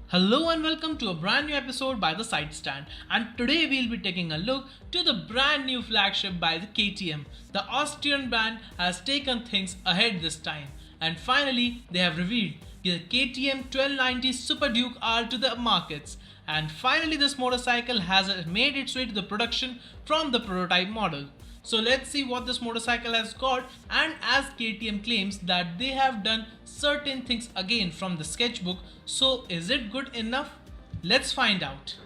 Hello and welcome to a brand new episode by the Side Stand. And today we'll be taking a look to the brand new flagship by the KTM. The Austrian brand has taken things ahead this time. And finally, they have revealed the KTM 1290 Super Duke R to the markets. And finally, this motorcycle has made its way to the production from the prototype model. So let's see what this motorcycle has got, and as KTM claims that they have done certain things again from the sketchbook, so is it good enough? Let's find out.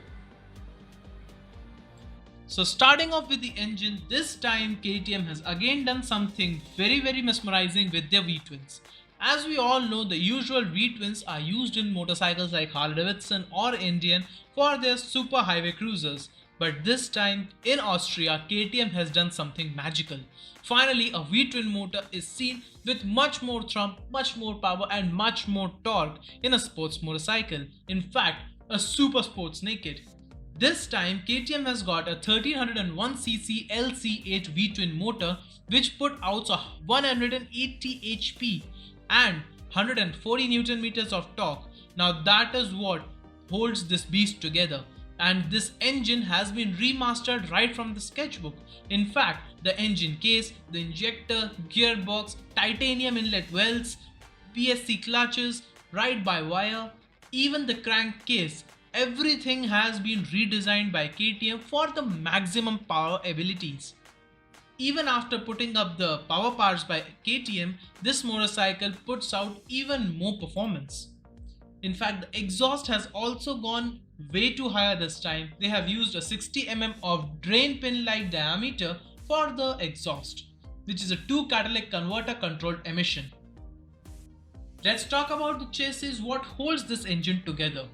So starting off with the engine, this time KTM has again done something very mesmerizing with their V-twins. As we all know, the usual V-twins are used in motorcycles like Harley Davidson or Indian for their super highway cruisers. But this time in Austria, KTM has done something magical. Finally, a V-twin motor is seen with much more thump, much more power and much more torque in a sports motorcycle. In fact, a super sports naked. This time, KTM has got a 1301cc LC8 V-twin motor which put out 180 HP and 140 Newton meters of torque. Now that is what holds this beast together. And this engine has been remastered right from the sketchbook. In fact, the engine case, the injector, gearbox, titanium inlet wells, PSC clutches, ride-by-wire, even the crankcase, everything has been redesigned by KTM for the maximum power abilities. Even after putting up the power parts by KTM, this motorcycle puts out even more performance. In fact, the exhaust has also gone way too higher this time. They have used a 60 mm of drain pin like diameter for the exhaust, which is a 2 catalytic converter controlled emission. Let's talk about the chassis, what holds this engine together.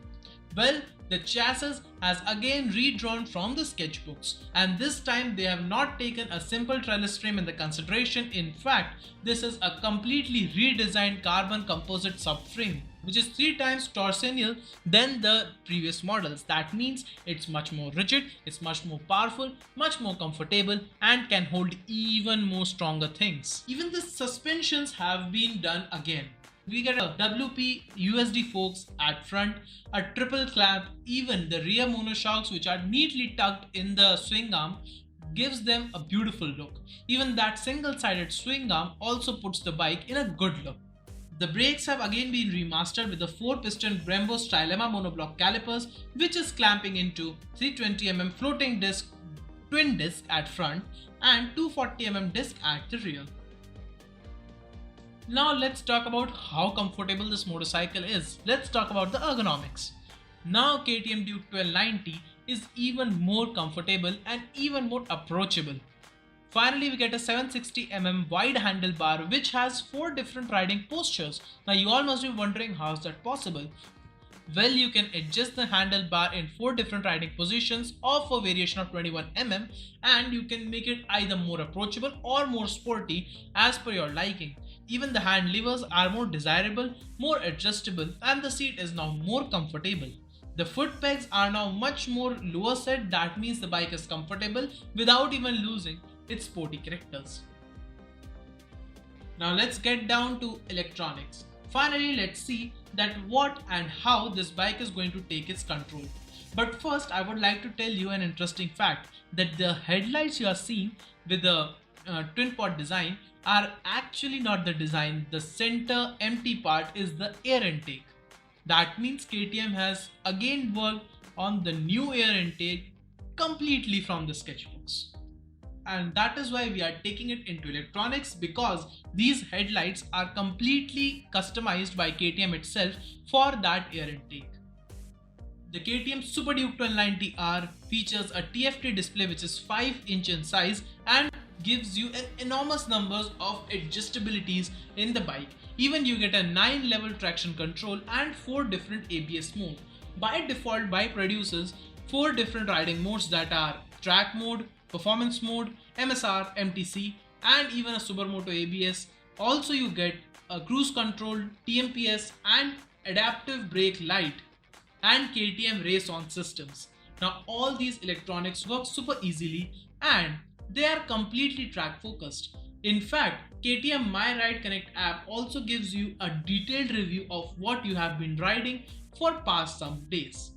Well, the chassis has again redrawn from the sketchbooks, and this time they have not taken a simple trellis frame in the consideration. In fact, this is a completely redesigned carbon composite subframe, which is 3 times torsional than the previous models. That means it's much more rigid, it's much more powerful, much more comfortable, and can hold even more stronger things. Even the suspensions have been done again. We get a WP USD forks at front, a triple clamp, even the rear monoshocks which are neatly tucked in the swing arm gives them a beautiful look. Even that single-sided swing arm also puts the bike in a good look. The brakes have again been remastered with the 4-piston Brembo Stylema monoblock calipers, which is clamping into 320mm floating disc twin disc at front and 240mm disc at the rear. Now let's talk about how comfortable this motorcycle is. Let's talk about the ergonomics. Now KTM Duke 1290 is even more comfortable and even more approachable. Finally, we get a 760mm wide handlebar which has 4 different riding postures. Now you all must be wondering how is that possible. Well, you can adjust the handlebar in 4 different riding positions of a variation of 21mm, and you can make it either more approachable or more sporty as per your liking. Even the hand levers are more desirable, more adjustable, and the seat is now more comfortable. The foot pegs are now much more lower set, that means the bike is comfortable without even losing its sporty characters. Now let's get down to electronics. Finally, let's see that what and how this bike is going to take its control. But first, I would like to tell you an interesting fact that the headlights you are seeing with the twin pod design are actually not the design. The center empty part is the air intake. That means KTM has again worked on the new air intake completely from the sketchbooks. And that is why we are taking it into electronics, because these headlights are completely customized by KTM itself for that air intake. The KTM Super Duke 1290R features a TFT display which is 5 inch in size and gives you an enormous numbers of adjustabilities in the bike. Even you get a 9 level traction control and 4 different ABS modes. By default, bike produces 4 different riding modes, that are track mode, performance mode, MSR, MTC, and even a Supermoto ABS. Also you get a cruise control, TMPS, and adaptive brake light and KTM race on systems. Now all these electronics work super easily and they are completely track focused. In fact, KTM My Ride Connect app also gives you a detailed review of what you have been riding for past some days.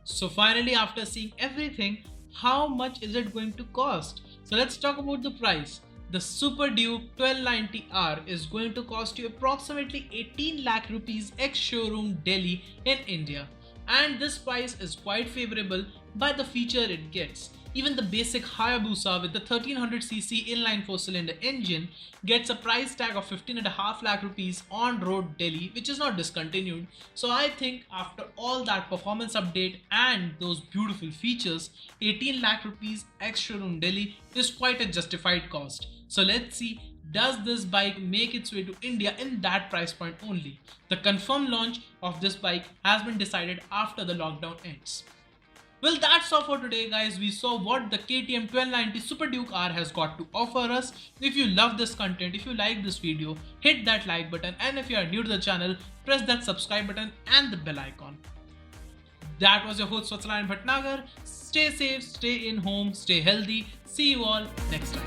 So finally, after seeing everything, how much is it going to cost? So let's talk about the price. The Super Duke 1290R is going to cost you approximately 18 lakh rupees ex showroom Delhi in India. And this price is quite favorable by the feature it gets. Even the basic Hayabusa with the 1300cc inline 4-cylinder engine gets a price tag of 15.5 lakh rupees on road Delhi, which is not discontinued. So I think after all that performance update and those beautiful features, 18 lakh rupees ex showroom Delhi is quite a justified cost. So let's see, does this bike make its way to India in that price point only? The confirmed launch of this bike has been decided after the lockdown ends. Well, that's all for today, guys. We saw what the KTM 1290 Super Duke R has got to offer us. If you love this content, if you like this video, hit that like button, and if you are new to the channel, press that subscribe button and the bell icon. That was your host Vatsalayan Bhatnagar. Stay safe, stay in home, stay healthy. See you all next time.